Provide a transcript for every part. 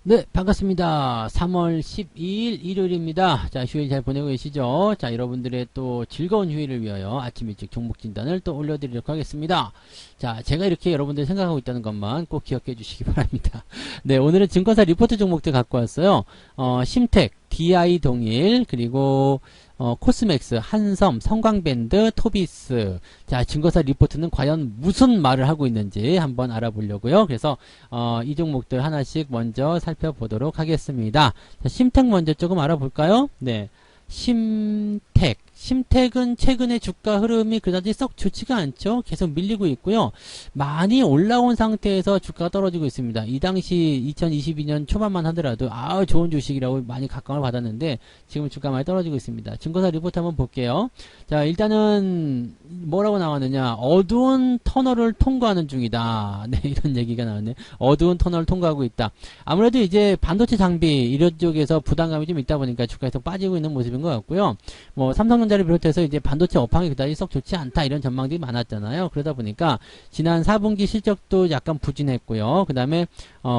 네, 반갑습니다. 3월 12일 일요일입니다. 자, 휴일 잘 보내고 계시죠? 자, 여러분들의 또 즐거운 휴일을 위하여 아침 일찍 종목 진단을 또 올려드리도록 하겠습니다. 자, 제가 이렇게 여러분들이 생각하고 있다는 것만 꼭 기억해 주시기 바랍니다. 네, 오늘은 증권사 리포트 종목들 갖고 왔어요. 심텍, DI 동일, 그리고 코스맥스, 한섬, 성광밴드, 토비스. 자, 증거사 리포트는 과연 무슨 말을 하고 있는지 한번 알아보려고요. 그래서 이 종목들 하나씩 먼저 살펴보도록 하겠습니다. 자, 심텍 먼저 조금 알아볼까요? 네. 심텍은 최근에 주가 흐름이 그다지 썩 좋지가 않죠. 계속 밀리고 있고요. 많이 올라온 상태에서 주가가 떨어지고 있습니다. 이 당시 2022년 초반만 하더라도 좋은 주식이라고 많이 각광을 받았는데 지금 주가 많이 떨어지고 있습니다. 증거사 리포트 한번 볼게요. 자, 일단은 뭐라고 나왔느냐? 어두운 터널을 통과하는 중이다. 네, 이런 얘기가 나왔네. 어두운 터널을 통과하고 있다. 아무래도 이제 반도체 장비 이런 쪽에서 부담감이 좀 있다 보니까 주가에서 빠지고 있는 모습인 것 같고요. 뭐 삼성전자를 비롯해서 이제 반도체 업황이 그다지 썩 좋지 않다 이런 전망들이 많았잖아요. 그러다 보니까 지난 4분기 실적도 약간 부진했고요. 그 다음에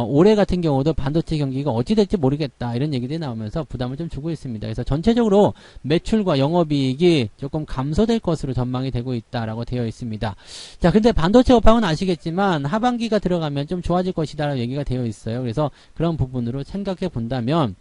올해 같은 경우도 반도체 경기가 어찌 될지 모르겠다 이런 얘기들이 나오면서 부담을 좀 주고 있습니다. 그래서 전체적으로 매출과 영업이익이 조금 감소될 것으로 전망이 되고 있다라고 되어 있습니다. 자, 근데 반도체 업황은 아시겠지만 하반기가 들어가면 좀 좋아질 것이다라고 얘기가 되어 있어요. 그래서 그런 부분으로 생각해 본다면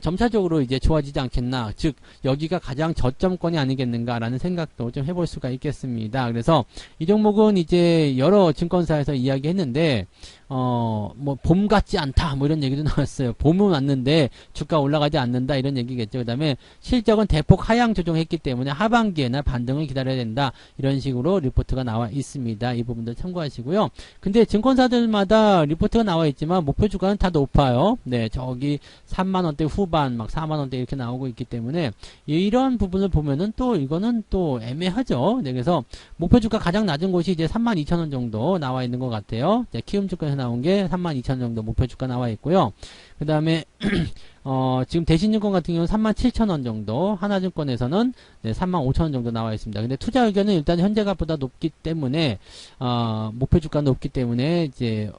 점차적으로 이제 좋아지지 않겠나, 즉 여기가 가장 저점권이 아니겠는가라는 생각도 좀 해볼 수가 있겠습니다. 그래서 이 종목은 이제 여러 증권사에서 이야기했는데 뭐 봄 같지 않다 뭐 이런 얘기도 나왔어요. 봄은 왔는데 주가 올라가지 않는다 이런 얘기겠죠. 그 다음에 실적은 대폭 하향 조정했기 때문에 하반기에나 반등을 기다려야 된다 이런 식으로 리포트가 나와 있습니다. 이 부분도 참고하시고요. 근데 증권사들마다 리포트가 나와 있지만 목표 주가는 다 높아요. 네, 저기 3만원대 후반 막 4만원대 이렇게 나오고 있기 때문에 이런 부분을 보면은 또 이거는 또 애매하죠. 네, 그래서 목표 주가 가장 낮은 곳이 이제 32,000원 정도 나와 있는 것 같아요. 네, 키움증권에서 나온 게 32,000원 정도 목표 주가 나와 있고요. 그 다음에 지금 대신증권 같은 경우는 37,000원 정도, 하나증권에서는 네, 35,000원 정도 나와 있습니다. 근데 투자 의견은 일단 현재가보다 높기 때문에 목표 주가 높기 때문에 이제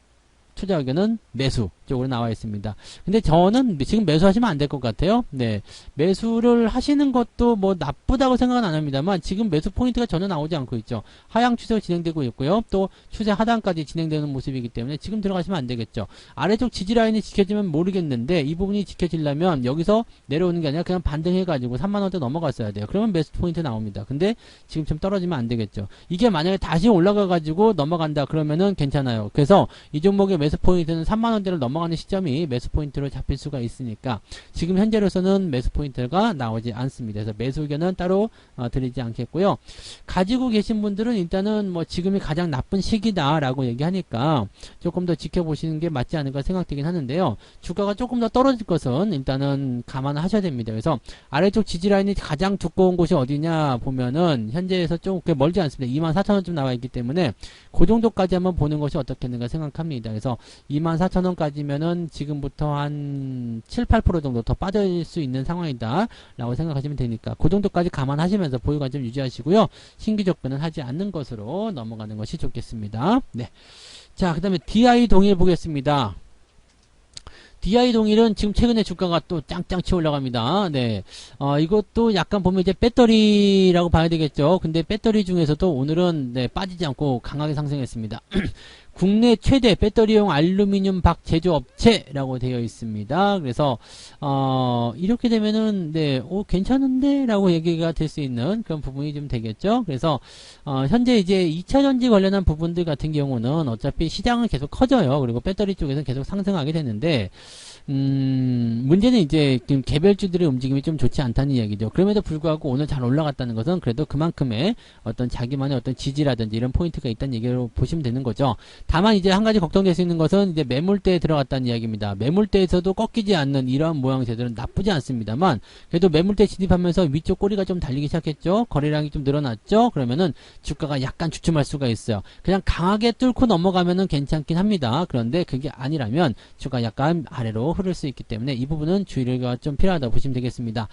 투자 의견은 매수 쪽으로 나와 있습니다. 근데 저는 지금 매수하시면 안 될 것 같아요. 네. 매수를 하시는 것도 뭐 나쁘다고 생각은 안 합니다만 지금 매수 포인트가 전혀 나오지 않고 있죠. 하향 추세가 진행되고 있고요. 또 추세 하단까지 진행되는 모습이기 때문에 지금 들어가시면 안 되겠죠. 아래쪽 지지라인이 지켜지면 모르겠는데 이 부분이 지켜지려면 여기서 내려오는 게 아니라 그냥 반등해가지고 3만원대 넘어갔어야 돼요. 그러면 매수 포인트 나옵니다. 근데 지금 좀 떨어지면 안 되겠죠. 이게 만약에 다시 올라가가지고 넘어간다 그러면은 괜찮아요. 그래서 이 종목의 매수 포인트는 3만원대를 넘어가는 시점이 매수 포인트로 잡힐 수가 있으니까 지금 현재로서는 매수 포인트가 나오지 않습니다. 그래서 매수 의견은 따로 드리지 않겠고요. 가지고 계신 분들은 일단은 뭐 지금이 가장 나쁜 시기다라고 얘기하니까 조금 더 지켜보시는 게 맞지 않을까 생각되긴 하는데요. 주가가 조금 더 떨어질 것은 일단은 감안하셔야 됩니다. 그래서 아래쪽 지지라인이 가장 두꺼운 곳이 어디냐 보면은 현재에서 좀 멀지 않습니다. 24,000원쯤 나와 있기 때문에 그 정도까지 한번 보는 것이 어떻겠는가 생각합니다. 그래서 24,000원까지면은 지금부터 한 7, 8% 정도 더 빠질 수 있는 상황이다 라고 생각하시면 되니까 그 정도까지 감안하시면서 보유 관점 유지하시고요. 신규 접근은 하지 않는 것으로 넘어가는 것이 좋겠습니다. 네. 자, 그 다음에 DI 동일 보겠습니다. DI 동일은 지금 최근에 주가가 또 짱짱치 올라갑니다. 네. 이것도 약간 보면 이제 배터리라고 봐야 되겠죠. 근데 배터리 중에서도 오늘은 네, 빠지지 않고 강하게 상승했습니다. 국내 최대 배터리용 알루미늄 박 제조업체라고 되어 있습니다. 그래서 이렇게 되면은 네, 괜찮은데 라고 얘기가 될 수 있는 그런 부분이 좀 되겠죠. 그래서 현재 이제 2차전지 관련한 부분들 같은 경우는 어차피 시장은 계속 커져요. 그리고 배터리 쪽에서는 계속 상승하게 되는데 문제는 이제 지금 개별주들의 움직임이 좀 좋지 않다는 이야기죠. 그럼에도 불구하고 오늘 잘 올라갔다는 것은 그래도 그만큼의 어떤 자기만의 어떤 지지라든지 이런 포인트가 있다는 얘기로 보시면 되는 거죠. 다만 이제 한 가지 걱정될 수 있는 것은 이제 매물대에 들어갔다는 이야기입니다. 매물대에서도 꺾이지 않는 이러한 모양새들은 나쁘지 않습니다만 그래도 매물대 진입하면서 위쪽 꼬리가 좀 달리기 시작했죠. 거래량이 좀 늘어났죠. 그러면은 주가가 약간 주춤할 수가 있어요. 그냥 강하게 뚫고 넘어가면은 괜찮긴 합니다. 그런데 그게 아니라면 주가 약간 아래로 흐를 수 있기 때문에 이 부분은 주의가 좀 필요하다고 보시면 되겠습니다.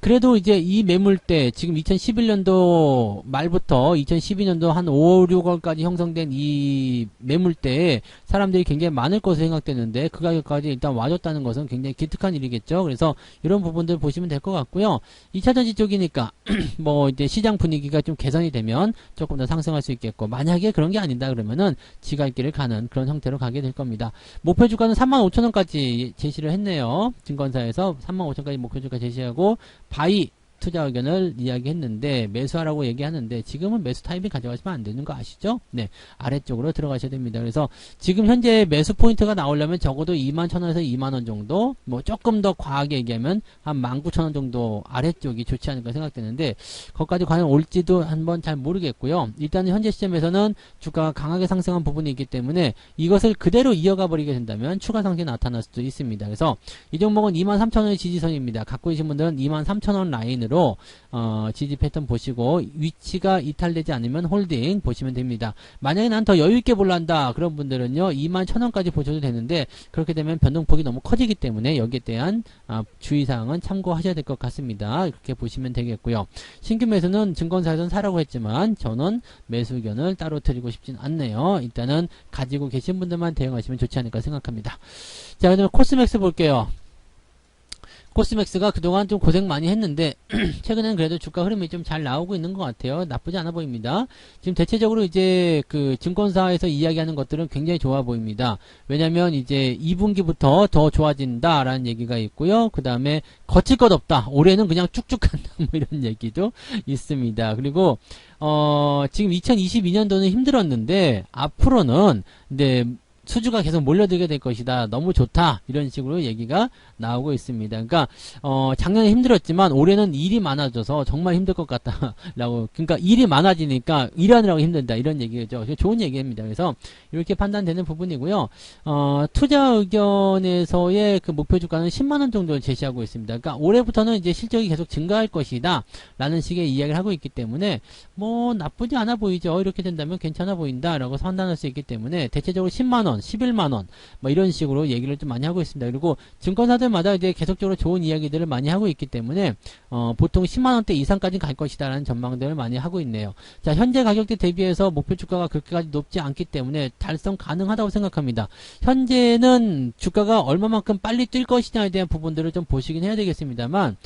그래도 이제 이 매물대 지금 2011년도 말부터 2012년도 한 5, 6월까지 형성된 이 이 매물대에 사람들이 굉장히 많을 것으로 생각되는데 그 가격까지 일단 와줬다는 것은 굉장히 기특한 일이겠죠. 그래서 이런 부분들 보시면 될 것 같고요. 2차전지 쪽이니까 뭐 이제 시장 분위기가 좀 개선이 되면 조금 더 상승할 수 있겠고, 만약에 그런 게 아니다 그러면은 지갈길을 가는 그런 형태로 가게 될 겁니다. 목표 주가는 35,000원까지 제시를 했네요. 증권사에서 35,000원까지 목표 주가 제시하고 바이 투자 의견을 이야기했는데 매수하라고 얘기하는데 지금은 매수 타이밍 가져가시면 안 되는 거 아시죠? 네, 아래쪽으로 들어가셔야 됩니다. 그래서 지금 현재 매수 포인트가 나오려면 적어도 21,000원에서 2만원 정도, 뭐 조금 더 과하게 얘기하면 한 19,000원 정도 아래쪽이 좋지 않을까 생각되는데 거기까지 과연 올지도 한번 잘 모르겠고요. 일단은 현재 시점에서는 주가가 강하게 상승한 부분이 있기 때문에 이것을 그대로 이어가 버리게 된다면 추가 상승이 나타날 수도 있습니다. 그래서 이 종목은 23,000원의 지지선입니다. 갖고 계신 분들은 23,000원 라인으로 지지 패턴 보시고 위치가 이탈되지 않으면 홀딩 보시면 됩니다. 만약에 난 더 여유있게 볼란다 그런 분들은요 21,000원까지 보셔도 되는데 그렇게 되면 변동폭이 너무 커지기 때문에 여기에 대한 주의사항은 참고하셔야 될 것 같습니다. 이렇게 보시면 되겠고요. 신규 매수는 증권사에서는 사라고 했지만 저는 매수 의견을 따로 드리고 싶진 않네요. 일단은 가지고 계신 분들만 대응하시면 좋지 않을까 생각합니다. 자, 그다음에 코스맥스 볼게요. 코스맥스가 그동안 좀 고생 많이 했는데 최근에는 그래도 주가 흐름이 좀 잘 나오고 있는 것 같아요. 나쁘지 않아 보입니다. 지금 대체적으로 이제 그 증권사에서 이야기하는 것들은 굉장히 좋아 보입니다. 왜냐면 이제 2분기부터 더 좋아진다라는 얘기가 있고요. 그 다음에 거칠 것 없다. 올해는 그냥 쭉쭉 간다. 뭐 이런 얘기도 있습니다. 그리고 지금 2022년도는 힘들었는데 앞으로는 이제 수주가 계속 몰려들게 될 것이다. 너무 좋다. 이런 식으로 얘기가 나오고 있습니다. 그러니까 작년에 힘들었지만 올해는 일이 많아져서 정말 힘들 것 같다라고. 그러니까 일이 많아지니까 일하느라고 힘든다. 이런 얘기죠. 좋은 얘기입니다. 그래서 이렇게 판단되는 부분이고요. 투자 의견에서의 그 목표 주가는 10만 원 정도를 제시하고 있습니다. 그러니까 올해부터는 이제 실적이 계속 증가할 것이다. 라는 식의 이야기를 하고 있기 때문에 뭐 나쁘지 않아 보이죠. 이렇게 된다면 괜찮아 보인다라고 판단할 수 있기 때문에 대체적으로 10만 원 11만원, 뭐 이런 식으로 얘기를 좀 많이 하고 있습니다. 그리고 증권사들마다 이제 계속적으로 좋은 이야기들을 많이 하고 있기 때문에, 보통 10만원대 이상까지 갈 것이다 라는 전망들을 많이 하고 있네요. 자, 현재 가격대 대비해서 목표 주가가 그렇게까지 높지 않기 때문에 달성 가능하다고 생각합니다. 현재는 주가가 얼마만큼 빨리 뛸 것이냐에 대한 부분들을 좀 보시긴 해야 되겠습니다만,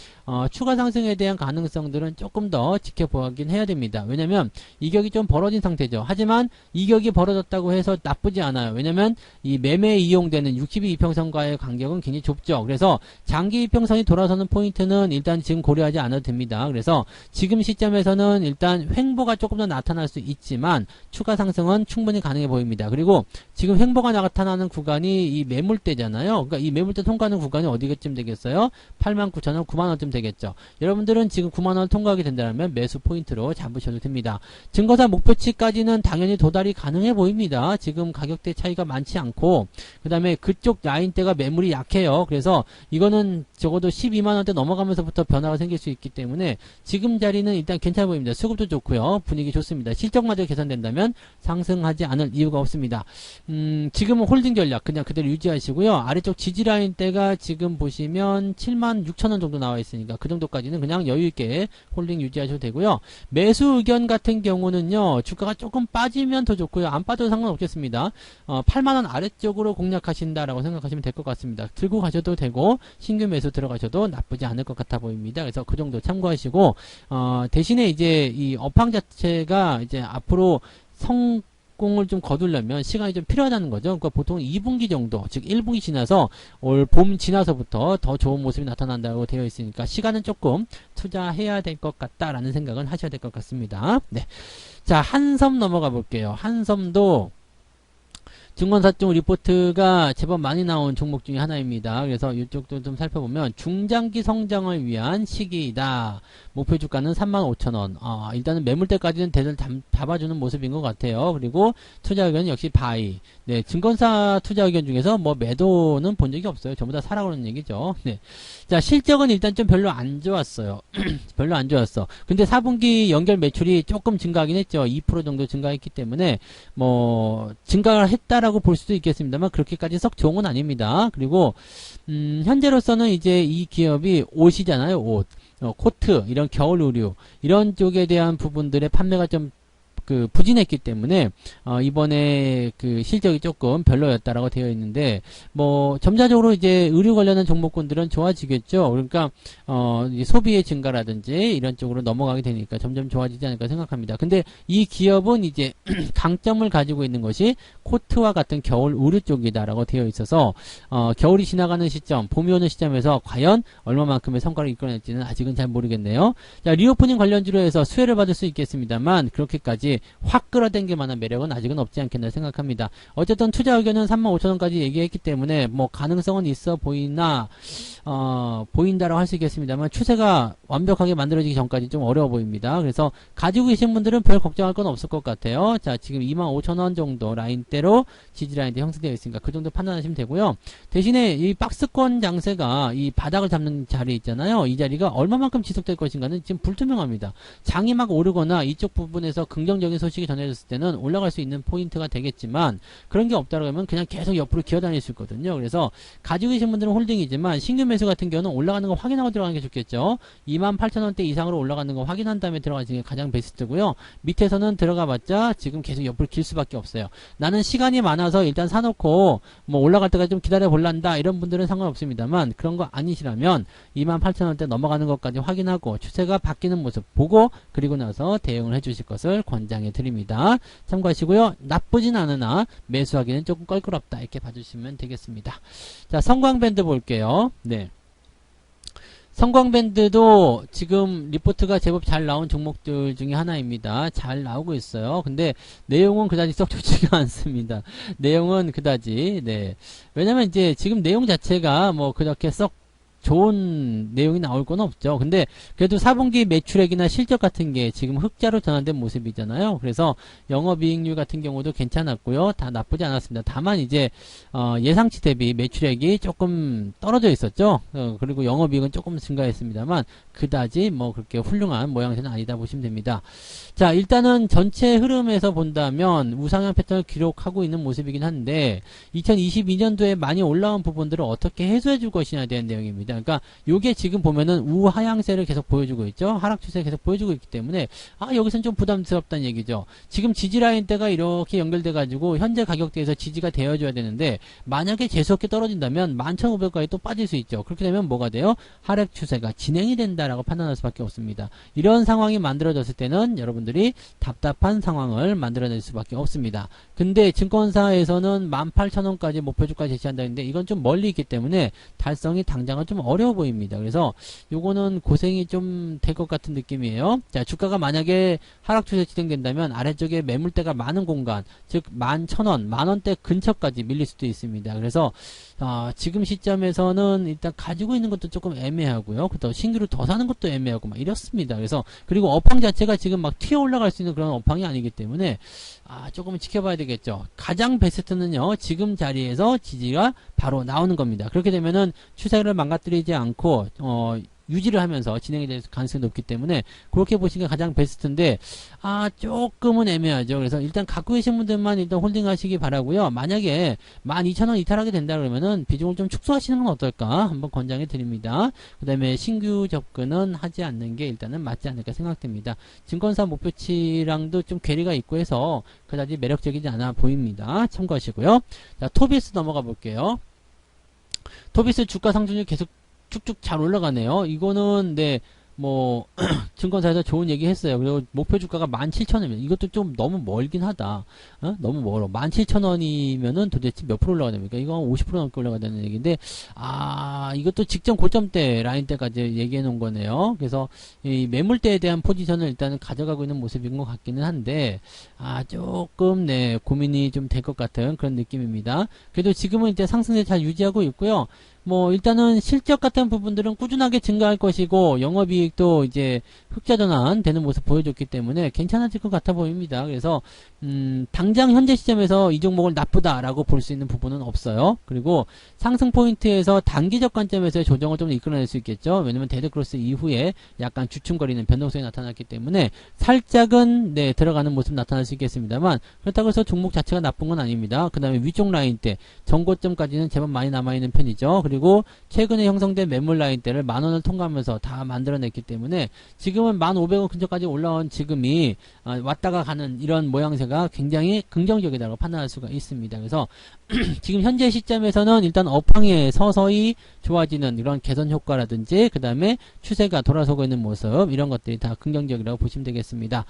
추가 상승에 대한 가능성들은 조금 더 지켜보긴 해야 됩니다. 왜냐면, 이격이 좀 벌어진 상태죠. 하지만, 이격이 벌어졌다고 해서 나쁘지 않아요. 왜냐면, 이 매매에 이용되는 62 이평선과의 간격은 굉장히 좁죠. 그래서 장기 이평선이 돌아서는 포인트는 일단 지금 고려하지 않아도 됩니다. 그래서 지금 시점에서는 일단 횡보가 조금 더 나타날 수 있지만 추가 상승은 충분히 가능해 보입니다. 그리고 지금 횡보가 나타나는 구간이 이 매물대잖아요. 그러니까 이 매물대 통과하는 구간이 어디쯤 되겠어요? 89,000원, 9만원쯤 되겠죠. 여러분들은 지금 9만원을 통과하게 된다면 매수 포인트로 잡으셔도 됩니다. 증거사 목표치까지는 당연히 도달이 가능해 보입니다. 지금 가격대 차이가 많지 않고 그 다음에 그쪽 라인대가 매물이 약해요. 그래서 이거는 적어도 12만원대 넘어가면서부터 변화가 생길 수 있기 때문에 지금 자리는 일단 괜찮아 보입니다. 수급도 좋고요. 분위기 좋습니다. 실적마저 개선된다면 상승하지 않을 이유가 없습니다. 지금은 홀딩 전략 그냥 그대로 유지하시고요. 아래쪽 지지라인대가 지금 보시면 76,000원 정도 나와 있으니까 그 정도까지는 그냥 여유있게 홀딩 유지하셔도 되고요. 매수 의견 같은 경우는요. 주가가 조금 빠지면 더 좋고요. 안 빠져도 상관없겠습니다. 8만원 아래쪽으로 공략하신다라고 생각하시면 될 것 같습니다. 들고 가셔도 되고 신규 매수 들어가셔도 나쁘지 않을 것 같아 보입니다. 그래서 그 정도 참고하시고 대신에 이제 이 업황 자체가 이제 앞으로 성공을 좀 거두려면 시간이 좀 필요하다는 거죠. 그러니까 보통 2분기 정도, 즉 1분기 지나서 올 봄 지나서부터 더 좋은 모습이 나타난다고 되어 있으니까 시간은 조금 투자해야 될 것 같다라는 생각은 하셔야 될 것 같습니다. 네. 자, 한섬 넘어가 볼게요. 한섬도 증권사 쪽 리포트가 제법 많이 나온 종목 중에 하나입니다. 그래서 이쪽도 좀 살펴보면 중장기 성장을 위한 시기이다. 목표 주가는 35,000원. 일단은 매물대까지는 대를 잡아주는 모습인 것 같아요. 그리고 투자 의견은 역시 바이. 네, 증권사 투자 의견 중에서 뭐 매도는 본 적이 없어요. 전부 다 사라고 그러는 얘기죠. 네. 자, 실적은 일단 좀 별로 안 좋았어요. 별로 안 좋았어. 근데 4분기 연결 매출이 조금 증가하긴 했죠. 2% 정도 증가했기 때문에 뭐 증가를 했다라고 볼 수도 있겠습니다만 그렇게까지 썩 좋은 건 아닙니다. 그리고 현재로서는 이제 이 기업이 옷이잖아요. 옷. 코트, 이런 겨울 의류, 이런 쪽에 대한 부분들의 판매가 좀 그 부진했기 때문에 이번에 그 실적이 조금 별로였다라고 되어 있는데 뭐 점차적으로 이제 의류 관련한 종목군들은 좋아지겠죠. 그러니까 이제 소비의 증가라든지 이런 쪽으로 넘어가게 되니까 점점 좋아지지 않을까 생각합니다. 근데 이 기업은 이제 강점을 가지고 있는 것이 코트와 같은 겨울 의류 쪽이다라고 되어 있어서 겨울이 지나가는 시점, 봄이 오는 시점에서 과연 얼마만큼의 성과를 이끌어낼지는 아직은 잘 모르겠네요. 자, 리오프닝 관련주로 해서 수혜를 받을 수 있겠습니다만 그렇게까지 확 끌어당길 만한 매력은 아직은 없지 않겠나 생각합니다. 어쨌든 투자 의견은 35,000원까지 얘기했기 때문에 뭐 가능성은 있어 보이나 보인다라고 할 수 있겠습니다만 추세가 완벽하게 만들어지기 전까지 좀 어려워 보입니다. 그래서 가지고 계신 분들은 별 걱정할 건 없을 것 같아요. 자, 지금 25,000원 정도 라인대로 지지라인대 형성되어 있으니까 그 정도 판단하시면 되고요. 대신에 이 박스권 장세가 이 바닥을 잡는 자리 있잖아요. 이 자리가 얼마만큼 지속될 것인가는 지금 불투명합니다. 장이 막 오르거나 이쪽 부분에서 긍정적인 소식이 전해졌을 때는 올라갈 수 있는 포인트가 되겠지만 그런 게 없다고 하면 그냥 계속 옆으로 기어다닐 수 있거든요. 그래서 가지고 계신 분들은 홀딩이지만 신규 매수 같은 경우는 올라가는 거 확인하고 들어가는 게 좋겠죠. 28,000원대 이상으로 올라가는 거 확인한 다음에 들어가시는 게 가장 베스트고요. 밑에서는 들어가 봤자 지금 계속 옆으로 길 수밖에 없어요. 나는 시간이 많아서 일단 사놓고 뭐 올라갈 때까지 좀 기다려 볼란다 이런 분들은 상관없습니다만 그런 거 아니시라면 28,000원대 넘어가는 것까지 확인하고 추세가 바뀌는 모습 보고 그리고 나서 대응을 해주실 것을 권장해 드립니다. 참고하시고요. 나쁘진 않으나 매수하기는 조금 껄끄럽다 이렇게 봐주시면 되겠습니다. 자, 성광밴드 볼게요. 네. 성광밴드도 지금 리포트가 제법 잘 나온 종목들 중에 하나입니다. 잘 나오고 있어요. 근데 내용은 그다지 썩 좋지가 않습니다. 내용은 그다지, 네. 왜냐면 이제 지금 내용 자체가 뭐 그렇게 썩 좋은 내용이 나올 건 없죠. 근데 그래도 4분기 매출액이나 실적 같은 게 지금 흑자로 전환된 모습이잖아요. 그래서 영업이익률 같은 경우도 괜찮았고요. 다 나쁘지 않았습니다. 다만 이제 예상치 대비 매출액이 조금 떨어져 있었죠. 그리고 영업이익은 조금 증가했습니다만 그다지 뭐 그렇게 훌륭한 모양새는 아니다 보시면 됩니다. 자, 일단은 전체 흐름에서 본다면 우상향 패턴을 기록하고 있는 모습이긴 한데 2022년도에 많이 올라온 부분들을 어떻게 해소해 줄 것이냐에 대한 내용입니다. 그러니까 요게 지금 보면은 우하향세를 계속 보여주고 있죠. 하락 추세를 계속 보여주고 있기 때문에 여기서는 좀 부담스럽다는 얘기죠. 지금 지지라인대가 이렇게 연결돼 가지고 현재 가격대에서 지지가 되어줘야 되는데 만약에 재수없게 떨어진다면 11,500까지 또 빠질 수 있죠. 그렇게 되면 뭐가 돼요? 하락 추세가 진행이 된다라고 판단할 수밖에 없습니다. 이런 상황이 만들어졌을 때는 여러분들이 답답한 상황을 만들어낼 수밖에 없습니다. 근데 증권사에서는 18,000원까지 목표주가 제시한다는데 이건 좀 멀리 있기 때문에 달성이 당장은 좀 어려워 보입니다. 그래서 요거는 고생이 좀 될 것 같은 느낌이에요. 자, 주가가 만약에 하락 추세 진행된다면 아래쪽에 매물대가 많은 공간, 즉 11,000원, 만원대 근처까지 밀릴 수도 있습니다. 그래서 지금 시점에서는 일단 가지고 있는 것도 조금 애매하고요. 또 신규로 더 사는 것도 애매하고 막 이렇습니다. 그래서 그리고 업황 자체가 지금 막 튀어 올라갈 수 있는 그런 업황이 아니기 때문에 조금 지켜봐야 되겠죠. 가장 베스트는요, 지금 자리에서 지지가 바로 나오는 겁니다. 그렇게 되면은 추세를 망가뜨리지 않고 유지를 하면서 진행이 될 가능성이 높기 때문에 그렇게 보시는 게 가장 베스트인데 조금은 애매하죠. 그래서 일단 갖고 계신 분들만 일단 홀딩 하시기 바라고요. 만약에 12,000원 이탈하게 된다 그러면은 비중을 좀 축소하시는 건 어떨까 한번 권장해 드립니다. 그 다음에 신규 접근은 하지 않는 게 일단은 맞지 않을까 생각됩니다. 증권사 목표치랑도 좀 괴리가 있고 해서 그다지 매력적이지 않아 보입니다. 참고하시고요. 자, 토비스 넘어가 볼게요. 토비스 주가 상승률 계속 쭉쭉 잘 올라가네요. 이거는 뭐 증권사에서 좋은 얘기 했어요. 그리고 목표 주가가 17,000원이면 이것도 좀 너무 멀긴 하다. 너무 멀어. 17,000원이면은 도대체 몇 프로 올라가야 됩니까? 이거 한 50% 넘게 올라가야 되는 얘기인데 이것도 직전 고점대 라인대까지 얘기해 놓은 거네요. 그래서 이 매물대에 대한 포지션을 일단은 가져가고 있는 모습인 것 같기는 한데 조금 고민이 좀 될 것 같은 그런 느낌입니다. 그래도 지금은 이제 상승세 잘 유지하고 있고요. 뭐 일단은 실적 같은 부분들은 꾸준하게 증가할 것이고 영업이익도 이제 흑자 전환 되는 모습 보여줬기 때문에 괜찮아질 것 같아 보입니다. 그래서 당장 현재 시점에서 이 종목을 나쁘다라고 볼 수 있는 부분은 없어요. 그리고 상승 포인트에서 단기적 관점에서의 조정을 좀 이끌어낼 수 있겠죠. 왜냐면 데드크로스 이후에 약간 주춤거리는 변동성이 나타났기 때문에 살짝은 들어가는 모습 나타날 수 있겠습니다만 그렇다고 해서 종목 자체가 나쁜 건 아닙니다. 그 다음에 위쪽 라인 때 전고점까지는 제법 많이 남아있는 편이죠. 그리고 최근에 형성된 매물 라인대를 10,000원을 통과하면서 다 만들어냈기 때문에 지금은 1,500원 근처까지 올라온 지금이 왔다가 가는 이런 모양새가 굉장히 긍정적이라고 판단할 수가 있습니다. 그래서 지금 현재 시점에서는 일단 업황에 서서히 좋아지는 이런 개선 효과라든지 그 다음에 추세가 돌아서고 있는 모습 이런 것들이 다 긍정적이라고 보시면 되겠습니다.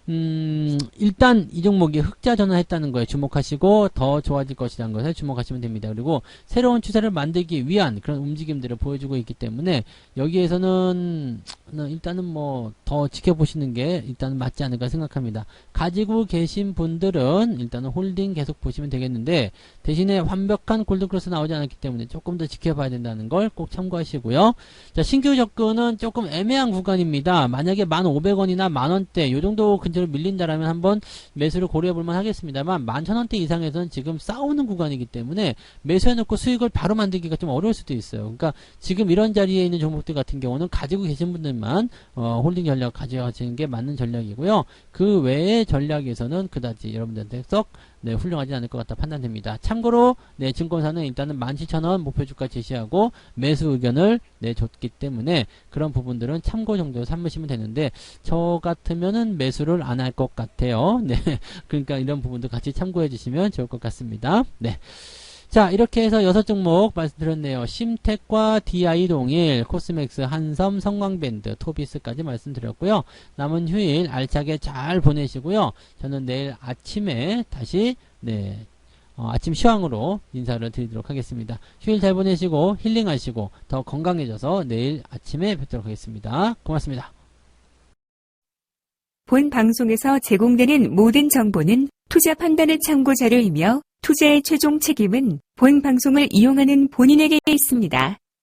일단 이 종목이 흑자 전환했다는 거에 주목하시고 더 좋아질 것이라는 것에 주목하시면 됩니다. 그리고 새로운 추세를 만들기 위한 그런 움직임들을 보여주고 있기 때문에 여기에서는 일단은 뭐 더 지켜보시는 게 일단 맞지 않을까 생각합니다. 가지고 계신 분들은 일단은 홀딩 계속 보시면 되겠는데 대신에 완벽한 골든크로스 나오지 않았기 때문에 조금 더 지켜봐야 된다는 걸 꼭 참고하시고요. 자, 신규 접근은 조금 애매한 구간입니다. 만약에 1,500원이나 만원대 요 정도 근처로 밀린다라면 한번 매수를 고려해 볼만 하겠습니다만 11,000원대 이상에서는 지금 싸우는 구간이기 때문에 매수해놓고 수익을 바로 만들기가 좀 어려울 수도 있어요. 그러니까 지금 이런 자리에 있는 종목들 같은 경우는 가지고 계신 분들만 홀딩 전략 가져가시는 게 맞는 전략이고요. 그 외의 전략에서는 그다지 여러분들한테 썩 훌륭하지 않을 것 같다 판단됩니다. 참고로 증권사는 일단은 17,000원 목표주가 제시하고 매수 의견을 줬기 때문에 그런 부분들은 참고 정도로 삼으시면 되는데 저 같으면은 매수를 안 할 것 같아요. 그러니까 이런 부분도 같이 참고해 주시면 좋을 것 같습니다. 자, 이렇게 해서 6종목 말씀드렸네요. 심텍과 DI 동일, 코스맥스, 한섬, 성광밴드, 토비스까지 말씀드렸고요. 남은 휴일 알차게 잘 보내시고요. 저는 내일 아침에 다시 아침 시황으로 인사를 드리도록 하겠습니다. 휴일 잘 보내시고 힐링하시고 더 건강해져서 내일 아침에 뵙도록 하겠습니다. 고맙습니다. 본 방송에서 제공되는 모든 정보는 투자 판단의 참고 자료이며 투자의 최종 책임은 본 방송을 이용하는 본인에게 있습니다.